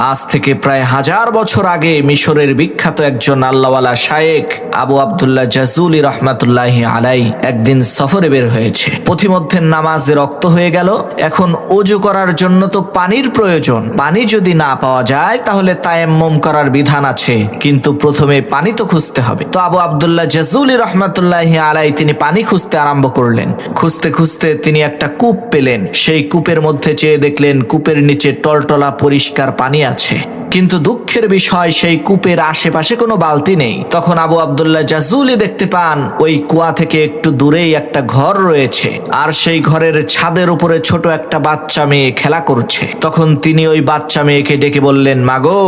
আজ থেকে প্রায় 1000 বছর আগে মিশরের বিখ্যাত একজন আল্লাহওয়ালা শায়েখ আবু আব্দুল্লাহ জাজুলি রহমাতুল্লাহি আলাই একদিন সফরে বের হয়েছে। পথিমধ্যে নামাজে রক্ত হয়ে গেল। এখন ওযু করার জন্য তো পানির প্রয়োজন। পানি যদি না পাওয়া যায় তাহলে তায়াম্মুম করার বিধান আছে, কিন্তু প্রথমে পানি তো খুঁজতে হবে। তো আবু আব্দুল্লাহ জাজুলি রহমাতুল্লাহি আলাই তিনি পানি খুঁজতে আরম্ভ করলেন। খুঁজতে খুঁজতে তিনি একটা কূপ পেলেন। সেই কূপের মধ্যে চেয়ে দেখলেন কূপের নিচে টলটলা পরিষ্কার পানি আছে, কিন্তু দুঃখের বিষয় সেই কূপের আশেপাশে কোনো বালতি নেই। তখন আবু আব্দুল্লাহ জাজুলি দেখতে পান ওই কুয়া থেকে একটু দূরেই একটা ঘর রয়েছে, আর সেই ঘরের ছাদের উপরে ছোট একটা বাচ্চা মেয়ে খেলা করছে। তখন তিনি ওই বাচ্চা মেয়েকে ডেকে বললেন, মাগো,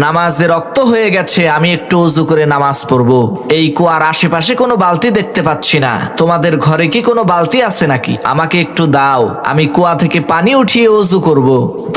নামাজে রক্ত হয়ে গেছে, আমি একটু ওযু করে নামাজ পড়বো। এই কুয়ার আশেপাশে কোনো বালতি দেখতে পাচ্ছি না, তোমাদের ঘরে কি কোনো বালতি আছে নাকি? আমাকে একটু দাও, আমি কুয়া থেকে পানি উঠিয়ে ওযু করব।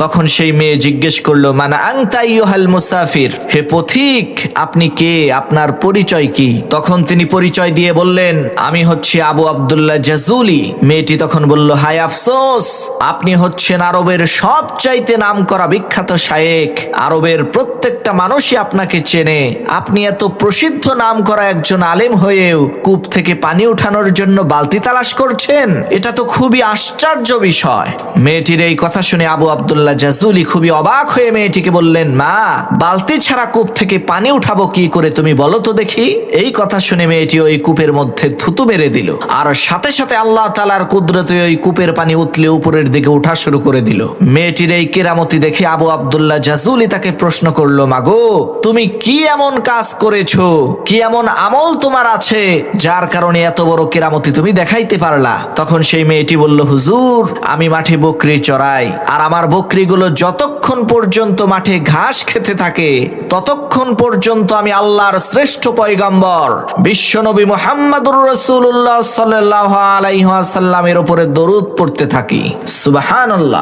তখন সেই মেয়ে জিজ্ঞেস করলো, মানা আনতা আইয়ুহাল মুসাফির, হে পথিক, আপনি কে? আপনার পরিচয় কি? তখন তিনি পরিচয় দিয়ে বললেন, আমি হচ্ছি আবু আব্দুল্লাহ জাজুলি। মেয়েটি তখন বলল, হায় আফসোস, আপনি হচ্ছেন আরবের সবচাইতে নামকরা বিখ্যাত শায়েখ। আরবের প্রত্যেকটা মানুষই আপনাকে চেনে। আপনি এত প্রসিদ্ধ নামকরা একজন আলেম হয়েও কূপ থেকে পানি উঠানোর জন্য বালতি তালাশ করছেন, এটা তো খুবই আশ্চর্য বিষয়। মেয়েটির এই কথা শুনে আবু আব্দুল্লাহ জাজুলি খুবই অবাক হয়ে মেয়েটিকে বললেন, মা, বালতি ছাড়া কূপ থেকে পানি উঠাবো কি করে, তুমি বলো তো দেখি। এই কথা শুনে মেয়েটি ওই কূপের মধ্যে থুতু মেরে দিল, আর সাথে সাথে আল্লাহ তাআলার কুদরতে ওই কূপের পানি উতলে উপরের দিকে উঠা শুরু করে দিল। মেয়েটির এই কেরামতি দেখে আবু আব্দুল্লাহ জাজুলি তাকে প্রশ্ন করলো, মাগো, তুমি কি এমন কাজ করেছো, কি এমন আমল তোমার আছে যার কারণে এত বড় কেরামতি তুমি দেখাইতে পারলা? তখন সেই মেয়েটি বলল, হুজুর, আমি মাঠে বকরি চড়াই, আর আমার বকরিগুলো যতক্ষণ পর্যন্ত মাঠে ঘাস খেতে থাকে ততক্ষণ পর্যন্ত আমি আল্লাহর শ্রেষ্ঠ পয়গম্বর বিশ্বনবী মুহাম্মদুর রাসূলুল্লাহ সাল্লাল্লাহু আলাইহি ওয়াসাল্লামের উপরে দরুদ পড়তে থাকি। সুবহানাল্লাহ।